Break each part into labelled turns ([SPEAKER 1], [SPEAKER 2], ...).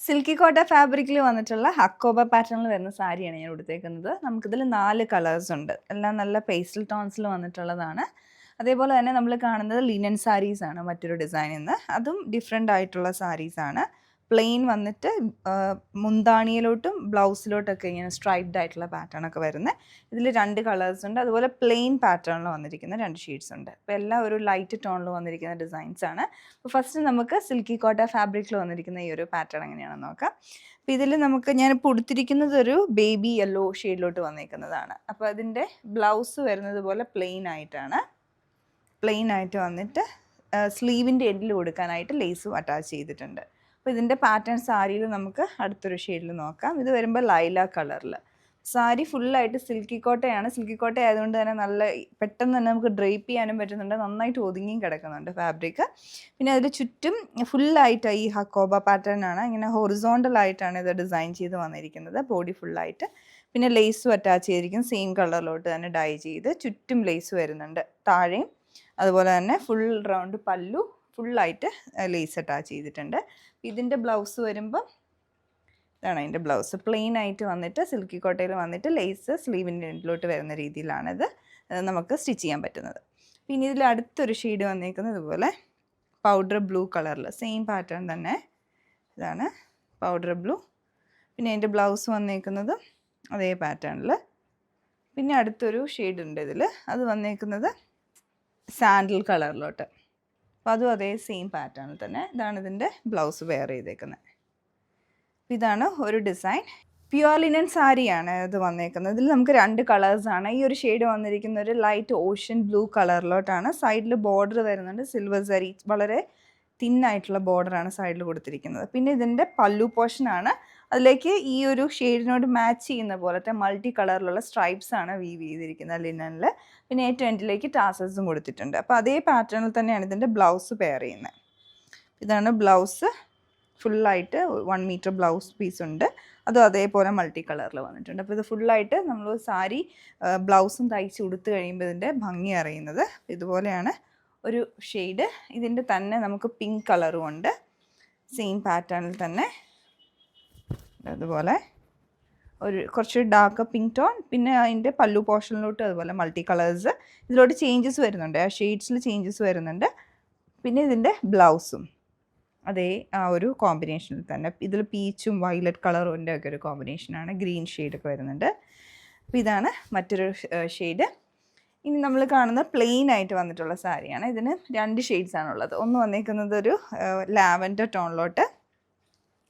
[SPEAKER 1] Silky കോട്ട ഫാബ്രിക്കിൽ വന്നിട്ടുള്ള ഹക്കോബ പാറ്റേണിൽ വരുന്ന സാരിയാണ് ഞാൻ എടുത്തേക്കുന്നത്. നമുക്കിതിൽ 4 കളേഴ്സ് ഉണ്ട്. എല്ലാം നല്ല പേസ്റ്റൽ ടോൺസിൽ വന്നിട്ടുള്ളതാണ്. അതേപോലെ തന്നെ നമ്മൾ കാണുന്നത് ലിനൻ സാരീസാണ് മറ്റൊരു ഡിസൈനിൽ നിന്ന്. അതും ഡിഫറെൻ്റ് ആയിട്ടുള്ള സാരീസാണ്. പ്ലെയിൻ വന്നിട്ട് മുന്താണിയിലോട്ടും ബ്ലൗസിലോട്ടൊക്കെ ഇങ്ങനെ സ്ട്രൈപ്ഡ് ആയിട്ടുള്ള പാറ്റേൺ ഒക്കെ വരുന്നത്. ഇതിൽ 2 കളേഴ്സ് ഉണ്ട്. അതുപോലെ പ്ലെയിൻ പാറ്റേണിൽ വന്നിരിക്കുന്ന 2 ഷെയ്ഡ്സ് ഉണ്ട്. അപ്പോൾ എല്ലാം ഒരു ലൈറ്റ് ടോണിൽ വന്നിരിക്കുന്ന ഡിസൈൻസ് ആണ്. അപ്പോൾ ഫസ്റ്റ് നമുക്ക് സിൽക്കി കോട്ട ഫാബ്രിക്കിൽ വന്നിരിക്കുന്ന ഈ ഒരു പാറ്റേൺ എങ്ങനെയാണെന്ന് നോക്കാം. അപ്പോൾ ഇതിൽ ഞാനിപ്പോൾ ഉടുത്തിരിക്കുന്നത് ഒരു ബേബി യെല്ലോ ഷെയ്ഡിലോട്ട് വന്നിരിക്കുന്നതാണ്. അപ്പോൾ അതിൻ്റെ ബ്ലൗസ് വരുന്നത് പോലെ പ്ലെയിൻ ആയിട്ട് വന്നിട്ട് സ്ലീവിൻ്റെ എൻഡിൽ കൊടുക്കാനായിട്ട് ലേസും അറ്റാച്ച് ചെയ്തിട്ടുണ്ട്. അപ്പോൾ ഇതിൻ്റെ പാറ്റേൺ സാരിയിൽ നമുക്ക് അടുത്തൊരു ഷെയ്ഡിൽ നോക്കാം. ഇത് വരുമ്പോൾ ലൈല കളറിൽ. സാരി ഫുള്ളായിട്ട് സിൽക്കി കോട്ടയാണ്. സിൽക്കി കോട്ട ആയതുകൊണ്ട് തന്നെ നല്ല പെട്ടെന്ന് തന്നെ നമുക്ക് ഡ്രേപ്പ് ചെയ്യാനും പറ്റുന്നുണ്ട്. നന്നായിട്ട് ഒതുങ്ങിയും കിടക്കുന്നുണ്ട് ഫാബ്രിക്. പിന്നെ അതിൽ ചുറ്റും ഫുള്ളായിട്ട് ഈ ഹക്കോബ പാറ്റേൺ ആണ്. ഇങ്ങനെ ഹൊറിസോണ്ടൽ ആയിട്ടാണ് ഇത് ഡിസൈൻ ചെയ്ത് വന്നിരിക്കുന്നത്. ബോഡി ഫുള്ളായിട്ട്. പിന്നെ ലേസും അറ്റാച്ച് ചെയ്തിരിക്കും. സെയിം കളറിലോട്ട് തന്നെ ഡൈ ചെയ്ത് ചുറ്റും ലേസ് വരുന്നുണ്ട്. താഴെയും അതുപോലെ തന്നെ ഫുൾ റൗണ്ട് പല്ലു ഫുള്ളായിട്ട് ലേസ് അറ്റാച്ച് ചെയ്തിട്ടുണ്ട്. ഇതിൻ്റെ ബ്ലൗസ് വരുമ്പോൾ ഇതാണ് അതിൻ്റെ ബ്ലൗസ്. പ്ലെയിൻ ആയിട്ട് വന്നിട്ട് സിൽക്കി കോട്ടയിൽ വന്നിട്ട് ലേസ് സ്ലീവിൻ്റെ എൻഡിലോട്ട് വരുന്ന രീതിയിലാണിത് നമുക്ക് സ്റ്റിച്ച് ചെയ്യാൻ പറ്റുന്നത്. പിന്നെ ഇതിൽ അടുത്തൊരു ഷെയ്ഡ് വന്നിരിക്കുന്നത് ഇതുപോലെ പൗഡർ ബ്ലൂ കളറിൽ സെയിം പാറ്റേൺ തന്നെ. ഇതാണ് പൗഡർ ബ്ലൂ. പിന്നെ അതിൻ്റെ ബ്ലൗസ് വന്നിരിക്കുന്നത് അതേ പാറ്റേണിൽ. പിന്നെ അടുത്തൊരു ഷെയ്ഡ് ഉണ്ട് ഇതിൽ. അത് വന്നിരിക്കുന്നത് സാൻഡിൽ കളറിലോട്ട്. അപ്പോൾ അതും അതേ സെയിം പാറ്റേണിൽ തന്നെ. ഇതാണ് ഇതിൻ്റെ ബ്ലൗസ് വെയർ ചെയ്തേക്കുന്നത്. ഇതാണ് ഒരു ഡിസൈൻ. പ്യുവർ ലിനൻ സാരിയാണ് ഇത് വന്നേക്കുന്നത്. ഇതിൽ നമുക്ക് 2 കളേഴ്സാണ്. ഈ ഒരു ഷെയ്ഡ് വന്നിരിക്കുന്ന ഒരു ലൈറ്റ് ഓഷ്യൻ ബ്ലൂ കളറിലോട്ടാണ്. സൈഡിൽ ബോർഡർ വരുന്നുണ്ട് സിൽവർ സരി. വളരെ തിന്നായിട്ടുള്ള ബോർഡറാണ് സൈഡിൽ കൊടുത്തിരിക്കുന്നത്. പിന്നെ ഇതിൻ്റെ പല്ലു പോർഷനാണ്. അതിലേക്ക് ഈ ഒരു ഷെയ്ഡിനോട് മാച്ച് ചെയ്യുന്ന പോലത്തെ മൾട്ടി കളറിലുള്ള സ്ട്രൈപ്സ് ആണ് വീവ് ചെയ്തിരിക്കുന്നത് ലിനനിൽ. പിന്നെ ഏറ്റവും എൻഡിലേക്ക് ടാസൽസും കൊടുത്തിട്ടുണ്ട്. അപ്പോൾ അതേ പാറ്റേണിൽ തന്നെയാണ് ഇതിൻ്റെ ബ്ലൗസ് പെയർ ചെയ്യുന്നത്. ഇതാണ് ബ്ലൗസ്. ഫുള്ളായിട്ട് 1 മീറ്റർ ബ്ലൗസ് പീസ് ഉണ്ട്. അതും അതേപോലെ മൾട്ടി കളറിൽ വന്നിട്ടുണ്ട്. അപ്പോൾ ഇത് ഫുള്ളായിട്ട് നമ്മൾ സാരി ബ്ലൗസും തയ്ച്ച് ഉടുത്ത് കഴിയുമ്പോൾ ഇതിൻ്റെ ഭംഗി അറിയുന്നത്. ഇതുപോലെയാണ് ഒരു ഷെയ്ഡ്. ഇതിൻ്റെ തന്നെ നമുക്ക് പിങ്ക് കളറും ഉണ്ട്. സെയിം പാറ്റേണിൽ തന്നെ അതുപോലെ ഒരു കുറച്ച് ഡാർക്ക് പിങ്ക് ടോൺ. പിന്നെ അതിൻ്റെ പല്ലു പോർഷനിലോട്ട് അതുപോലെ മൾട്ടി കളേഴ്സ് ഇതിലോട്ട് ചേഞ്ചസ് വരുന്നുണ്ട്. ആ ഷെയ്ഡ്സിൽ ചേഞ്ചസ് വരുന്നുണ്ട്. പിന്നെ ഇതിൻ്റെ ബ്ലൗസും അതേ ആ ഒരു കോമ്പിനേഷനിൽ തന്നെ. ഇതിൽ പീച്ചും വയലറ്റ് കളറിൻ്റെ ഒക്കെ ഒരു കോമ്പിനേഷനാണ്. ഗ്രീൻ ഷെയ്ഡൊക്കെ വരുന്നുണ്ട്. അപ്പോൾ ഇതാണ് മറ്റൊരു ഷെയ്ഡ്. ഇനി നമ്മൾ കാണുന്ന പ്ലെയിൻ ആയിട്ട് വന്നിട്ടുള്ള സാരിയാണ്. ഇതിന് 2 ഷെയ്ഡ്സാണുള്ളത്. ഒന്ന് വന്നിരിക്കുന്നത് ഒരു ലാവൻഡർ ടോണിലോട്ട്,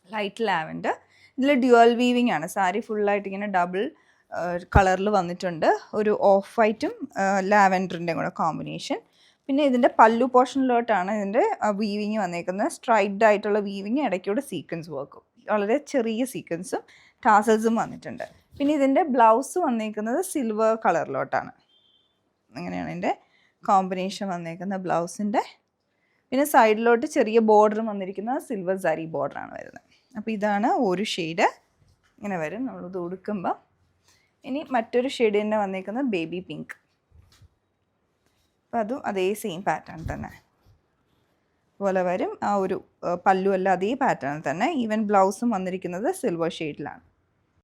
[SPEAKER 1] ലൈറ്റ് ലാവൻഡർ. ഇതിൽ ഡ്യുവൽ വീവിങ് ആണ്. സാരി ഫുള്ളായിട്ട് ഇങ്ങനെ ഡബിൾ കളറിൽ വന്നിട്ടുണ്ട്. ഒരു ഓഫ് വൈറ്റും ലാവൻഡറിൻ്റെ കൂടെ കോമ്പിനേഷൻ. പിന്നെ ഇതിൻ്റെ പല്ലു പോർഷനിലോട്ടാണ് ഇതിൻ്റെ വീവിങ് വന്നേക്കുന്നത്. സ്ട്രൈപ്ഡ് ആയിട്ടുള്ള വീവിങ്, ഇടയ്ക്കൂടെ സീക്വൻസ് വർക്കും, വളരെ ചെറിയ സീക്വൻസും ടാസൽസും വന്നിട്ടുണ്ട്. പിന്നെ ഇതിൻ്റെ ബ്ലൗസ് വന്നേക്കുന്നത് സിൽവർ കളറിലോട്ടാണ്. അങ്ങനെയാണ് ഇതിൻ്റെ കോമ്പിനേഷൻ വന്നേക്കുന്ന ബ്ലൗസിൻ്റെ. പിന്നെ സൈഡിലോട്ട് ചെറിയ ബോർഡറും വന്നിരിക്കുന്നത് സിൽവർ സരി ബോർഡറാണ് വരുന്നത്. അപ്പോൾ ഇതാണ് ഒരു ഷെയ്ഡ്. ഇങ്ങനെ വരും നമ്മളിത് ഉടുക്കുമ്പോൾ. ഇനി മറ്റൊരു ഷെയ്ഡ് തന്നെ വന്നേക്കുന്നത് ബേബി പിങ്ക്. അപ്പോൾ അതും അതേ സെയിം പാറ്റേൺ തന്നെ പോലെ വരും. ആ ഒരു പല്ലു എല്ലാം അതേ പാറ്റേൺ തന്നെ. ഈവൻ ബ്ലൗസും വന്നിരിക്കുന്നത് സിൽവർ ഷെയ്ഡിലാണ്.